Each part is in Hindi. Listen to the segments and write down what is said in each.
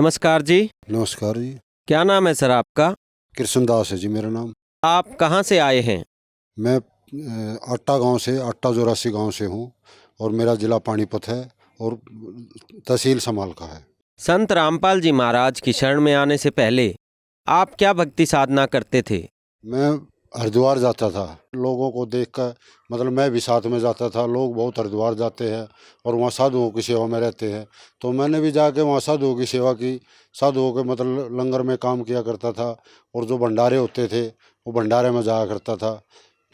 नमस्कार जी। नमस्कार जी। क्या नाम है सर आपका? कृष्णदास है जी मेरा नाम। आप कहाँ से आए हैं? मैं आट्टा गांव से, आट्टा जोरासी गांव से हूँ और मेरा ज़िला पानीपत है और तहसील समाल का है। संत रामपाल जी महाराज की शरण में आने से पहले आप क्या भक्ति साधना करते थे? मैं हरिद्वार जाता था, लोगों को देखकर मतलब मैं भी साथ में जाता था। लोग बहुत हरिद्वार जाते हैं और वहाँ साधुओं की सेवा में रहते हैं, तो मैंने भी जाके वहाँ साधुओं की सेवा की। साधुओं के मतलब लंगर में काम किया करता था और जो भंडारे होते थे वो भंडारे में जाया करता था।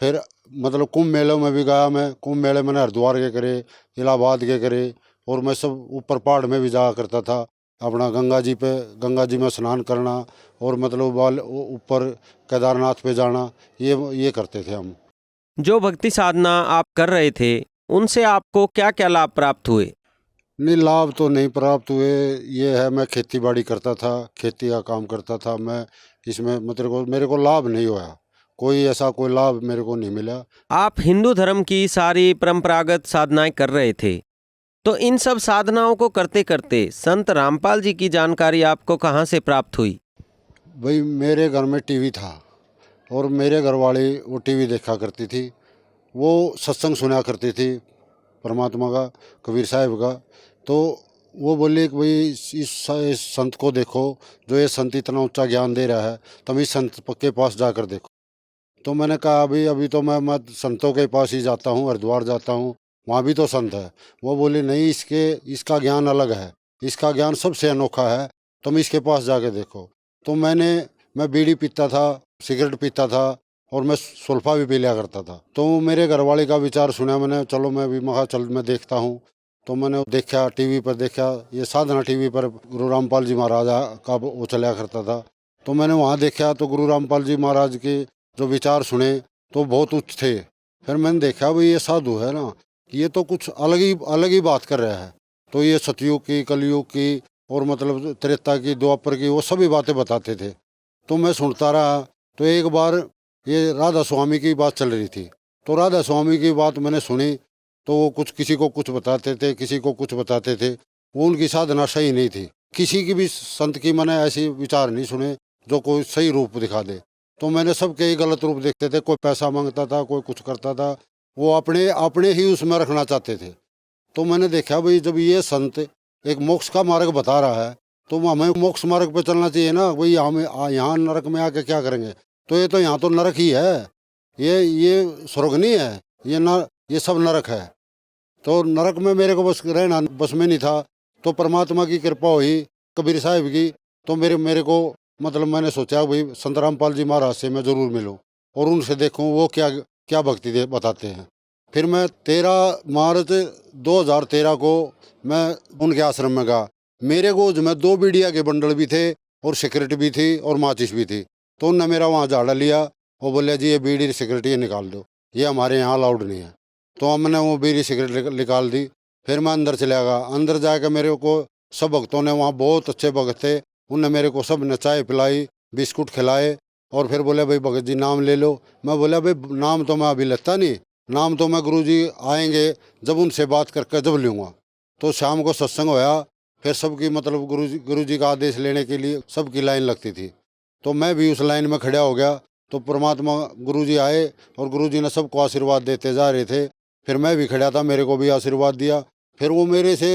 फिर मतलब कुंभ मेले में भी गया मैं। कुंभ मेले मैंने हरिद्वार के करे, इलाहाबाद के करे और मैं सब ऊपर पहाड़ में भी जाया करता था। अपना गंगा जी में स्नान करना और मतलब ऊपर केदारनाथ पे जाना, ये करते थे हम। जो भक्ति साधना आप कर रहे थे उनसे आपको क्या क्या लाभ प्राप्त हुए? नहीं, लाभ तो नहीं प्राप्त हुए। ये है, मैं खेती बाड़ी करता था, खेती का काम करता था मैं। इसमें मतलब मेरे को लाभ नहीं हुआ, कोई ऐसा कोई लाभ मेरे को नहीं मिला। आप हिंदू धर्म की सारी परंपरागत साधनाएं कर रहे थे, तो इन सब साधनाओं को करते करते संत रामपाल जी की जानकारी आपको कहाँ से प्राप्त हुई? भाई मेरे घर में टीवी था और मेरे घर वाली वो टीवी देखा करती थी। वो सत्संग सुना करती थी परमात्मा का, कबीर साहब का। तो वो बोले कि भाई इस संत को देखो, जो ये संत इतना ऊंचा ज्ञान दे रहा है, तुम इस संत के पास जाकर देखो। तो मैंने कहा अभी तो मैं संतों के पास ही जाता हूँ, हरिद्वार जाता हूँ, वहाँ भी तो संत है। वो बोले नहीं, इसका ज्ञान अलग है, इसका ज्ञान सबसे अनोखा है, तुम इसके पास जाके देखो। तो मैं बीड़ी पीता था, सिगरेट पीता था और मैं सुल्फा भी पी लिया करता था। तो मेरे घरवाले का विचार सुना मैंने, चलो मैं भी महा चल मैं देखता हूँ। तो मैंने देखा, टीवी पर देखा, ये साधना टीवी पर गुरु रामपाल जी महाराज का वो चला करता था। तो मैंने वहाँ देखा तो गुरु रामपाल जी महाराज के जो विचार सुने तो बहुत उच्च थे। फिर मैंने देखा भाई ये साधु है ना, ये तो कुछ अलग ही बात कर रहा है। तो ये सतयुग की, कलयुग की और मतलब त्रेता की, द्वापर की, वो सभी बातें बताते थे। तो मैं सुनता रहा। तो एक बार ये राधा स्वामी की बात चल रही थी, तो राधा स्वामी की बात मैंने सुनी। तो वो कुछ किसी को कुछ बताते थे, किसी को कुछ बताते थे। वो उनकी साधना सही नहीं थी। किसी की भी संत की मैंने ऐसी विचार नहीं सुने जो कोई सही रूप दिखा दे। तो मैंने सबके ही गलत रूप देखते थे। कोई पैसा मांगता था, कोई कुछ करता था, वो अपने अपने ही उसमें रखना चाहते थे। तो मैंने देखा भाई जब ये संत एक मोक्ष का मार्ग बता रहा है तो हमें मोक्ष मार्ग पे चलना चाहिए ना। भाई हम यहाँ नरक में आके क्या करेंगे? तो यहाँ तो नरक ही है, ये स्वर्ग नहीं है, ये सब नरक है। तो नरक में मेरे को बस रहना बस में नहीं था। तो परमात्मा की कृपा हुई, कबीर साहब की। तो मेरे को मतलब मैंने सोचा भाई संत रामपाल जी महाराज से मैं जरूर मिलूं और उनसे देखूं वो क्या क्या भक्ति दे बताते हैं। फिर मैं 13 मार्च 2013 को मैं उनके आश्रम में गया। मेरे गोद में 2 बीड़िया के बंडल भी थे और सिगरेट भी थी और माचिस भी थी। तो उनने मेरा वहाँ झाड़ा लिया और बोले जी ये बीड़ी सिगरेट ये निकाल दो, ये हमारे यहाँ अलाउड नहीं है। तो हमने वो बीड़ी सिगरेट निकाल दी। फिर मैं अंदर चला गया। अंदर जाकर मेरे को सब भक्तों ने, वहाँ बहुत अच्छे भक्त थे, उनने मेरे को सब ने चाय पिलाई, बिस्कुट खिलाए और फिर बोले भाई भगत जी नाम ले लो। मैं बोला भाई नाम तो मैं अभी लेता नहीं, नाम तो मैं गुरु जी आएंगे जब उनसे बात करके जब लूँगा। तो शाम को सत्संग होया। फिर सबकी मतलब गुरु जी का आदेश लेने के लिए सबकी लाइन लगती थी। तो मैं भी उस लाइन में खड़ा हो गया। तो परमात्मा गुरु जी आए और गुरु जी ने सबको आशीर्वाद देते जा रहे थे। फिर मैं भी खड़ा था, मेरे को भी आशीर्वाद दिया। फिर वो मेरे से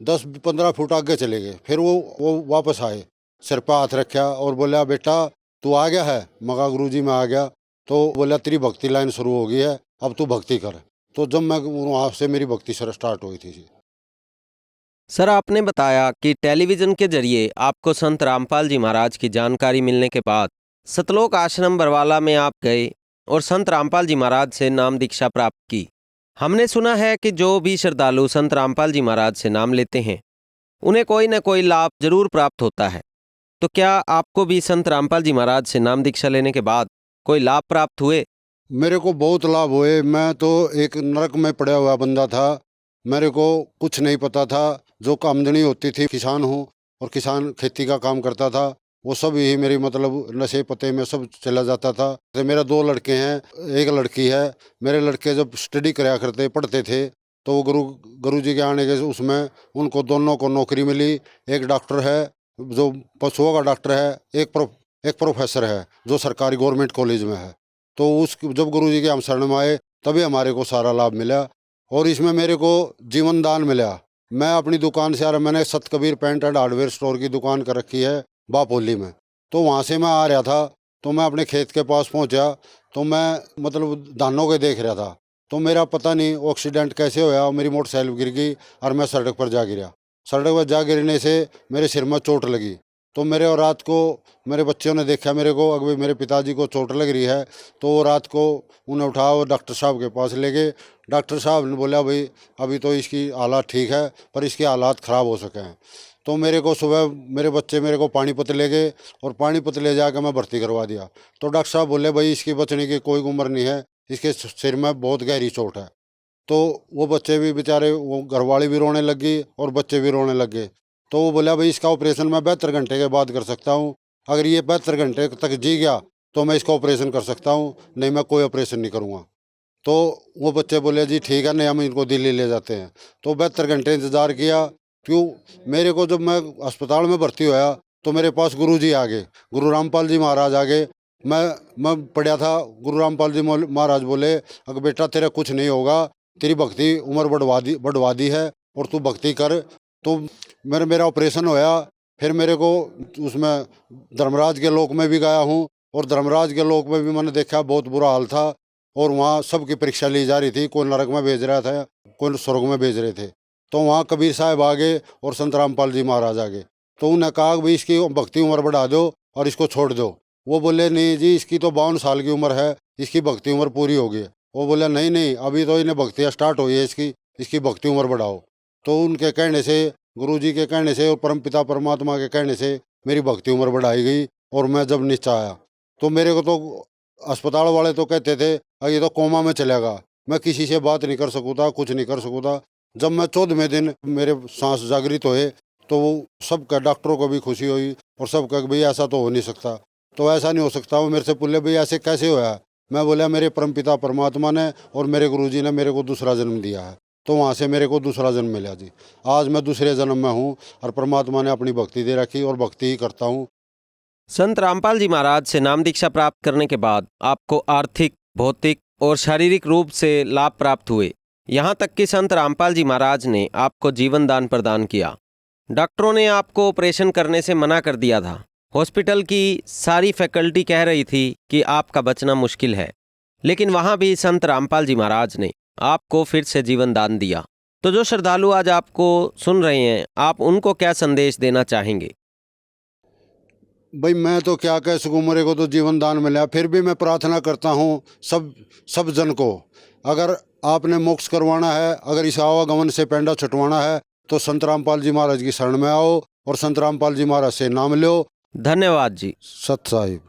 10-15 फुट आगे चले गए। फिर वो वापस आए, सिर पर हाथ रखा और बोला बेटा तू आ गया है? मगा गुरु जी मैं आ गया। तो बोला तेरी भक्ति लाइन शुरू हो गई है, अब तू भक्ति कर। तो जब मैं वहाँ से मेरी भक्ति स्टार्ट हुई थी जी। सर, आपने बताया कि टेलीविज़न के जरिए आपको संत रामपाल जी महाराज की जानकारी मिलने के बाद सतलोक आश्रम बरवाला में आप गए और संत रामपाल जी महाराज से नाम दीक्षा प्राप्त की। हमने सुना है कि जो भी श्रद्धालु संत रामपाल जी महाराज से नाम लेते हैं उन्हें कोई न कोई लाभ जरूर प्राप्त होता है। तो क्या आपको भी संत रामपाल जी महाराज से नाम दीक्षा लेने के बाद कोई लाभ प्राप्त हुए? मेरे को बहुत लाभ हुए। मैं तो एक नरक में पड़ा हुआ बंदा था, मेरे को कुछ नहीं पता था। जो आमदनी होती थी, किसान हूँ और किसान खेती का काम करता था, वो सब ही मेरी मतलब नशे पते में सब चला जाता था। तो मेरा 2 लड़के हैं, एक लड़की है। मेरे लड़के जब स्टडी कराया करते पढ़ते थे तो वो गुरु जी के आने के उसमें उनको दोनों को नौकरी मिली। एक डॉक्टर है जो पशुओं का डॉक्टर है, एक प्रोफेसर है जो सरकारी गवर्नमेंट कॉलेज में है। तो उस जब गुरुजी के हम शरण में आए तभी हमारे को सारा लाभ मिला और इसमें मेरे को जीवन दान मिला। मैं अपनी दुकान से आ रहा, मैंने सतकबीर पेंट एंड हार्डवेयर स्टोर की दुकान कर रखी है बापोली में। तो वहाँ से मैं आ रहा था तो मैं अपने खेत के पास पहुँचा तो मैं मतलब धानों के देख रहा था। तो मेरा पता नहीं वो एक्सीडेंट कैसे होया और मेरी मोटरसाइकिल गिर गई और मैं सड़क पर जा गिरा। सड़क पर जा गिरने से मेरे सिर में चोट लगी। तो मेरे और रात को मेरे बच्चों ने देखा मेरे को, अगर मेरे पिताजी को चोट लग रही है तो वो रात को उन्हें उठाया और डॉक्टर साहब के पास ले गए। डॉक्टर साहब ने बोला भाई अभी तो इसकी हालात ठीक है पर इसके हालात ख़राब हो सके हैं। तो मेरे को सुबह मेरे बच्चे मेरे को पानीपत ले गए और पानीपत ले जाकर मैं भर्ती करवा दिया। तो डॉक्टर साहब बोले भाई इसकी बचने की कोई उम्र नहीं है, इसके सिर में बहुत गहरी चोट है। तो वो बच्चे भी बेचारे, वो घरवाली भी रोने लग गई और बच्चे भी रोने लग गए। तो वो बोला भाई इसका ऑपरेशन मैं 72 घंटे के बाद कर सकता हूँ, अगर ये 72 घंटे तक जी गया तो मैं इसका ऑपरेशन कर सकता हूँ, नहीं मैं कोई ऑपरेशन नहीं करूँगा। तो वो बच्चे बोले जी ठीक है, नहीं हम इनको दिल्ली ले जाते हैं। तो 72 घंटे इंतज़ार किया। क्यों, मेरे को जब मैं अस्पताल में भर्ती हुआ तो मेरे पास गुरु जी आ गए, गुरु रामपाल जी महाराज आ गए। मैं पढ़ा था, गुरु रामपाल जी महाराज बोले अगर बेटा तेरा कुछ नहीं होगा, तेरी भक्ति उम्र बढ़वा दी है और तू भक्ति कर। तो मेरा ऑपरेशन होया। फिर मेरे को उसमें धर्मराज के लोक में भी गया हूँ और धर्मराज के लोक में भी मैंने देखा बहुत बुरा हाल था और वहाँ सबकी परीक्षा ली जा रही थी, कोई नरक में भेज रहा था, कोई स्वर्ग में भेज रहे थे। तो वहाँ कबीर साहब आ गए और संत रामपाल जी महाराज आ गए। तो उन्हें कहा भाई इसकी भक्ति उम्र बढ़ा दो और इसको छोड़ दो। वो बोले नहीं जी इसकी तो 52 साल की उम्र है, इसकी भक्ति उम्र पूरी हो गई। वो बोला नहीं नहीं अभी तो इन्हें भक्तियाँ स्टार्ट हुई है, इसकी भक्ति उम्र बढ़ाओ। तो उनके कहने से, गुरु जी के कहने से और परमपिता परमात्मा के कहने से मेरी भक्ति उम्र बढ़ाई गई। और मैं जब नीचे आया तो मेरे को तो अस्पताल वाले तो कहते थे ये तो कोमा में चलेगा, मैं किसी से बात नहीं कर सकूँ था, कुछ नहीं कर सकूँ था। जब मैं 14वें दिन मेरे सांस जागृत हुए तो वो सबका, डॉक्टरों को भी खुशी हुई और सब कहा भाई ऐसा तो हो नहीं सकता। तो ऐसा नहीं हो सकता। वो मेरे से बोले भाई ऐसे कैसे होया। मैं बोला मेरे परमपिता परमात्मा ने और मेरे गुरुजी ने मेरे को दूसरा जन्म दिया है। तो वहाँ से मेरे को दूसरा जन्म मिला जी। आज मैं दूसरे जन्म में हूँ और परमात्मा ने अपनी भक्ति दे रखी और भक्ति ही करता हूँ। संत रामपाल जी महाराज से नाम दीक्षा प्राप्त करने के बाद आपको आर्थिक, भौतिक और शारीरिक रूप से लाभ प्राप्त हुए। यहाँ तक कि संत रामपाल जी महाराज ने आपको जीवन दान प्रदान किया। डॉक्टरों ने आपको ऑपरेशन करने से मना कर दिया था। हॉस्पिटल की सारी फैकल्टी कह रही थी कि आपका बचना मुश्किल है, लेकिन वहाँ भी संत रामपाल जी महाराज ने आपको फिर से जीवन दान दिया। तो जो श्रद्धालु आज आपको सुन रहे हैं, आप उनको क्या संदेश देना चाहेंगे? भाई मैं तो क्या कह सकूँ, मेरे को तो जीवन दान मिला। फिर भी मैं प्रार्थना करता हूँ सब जन को, अगर आपने मोक्ष करवाना है, अगर इस आवागमन से पेंडा छुटवाना है तो संत रामपाल जी महाराज की शरण में आओ और संत रामपाल जी महाराज से नाम लो। धन्यवाद जी। सत साहिब।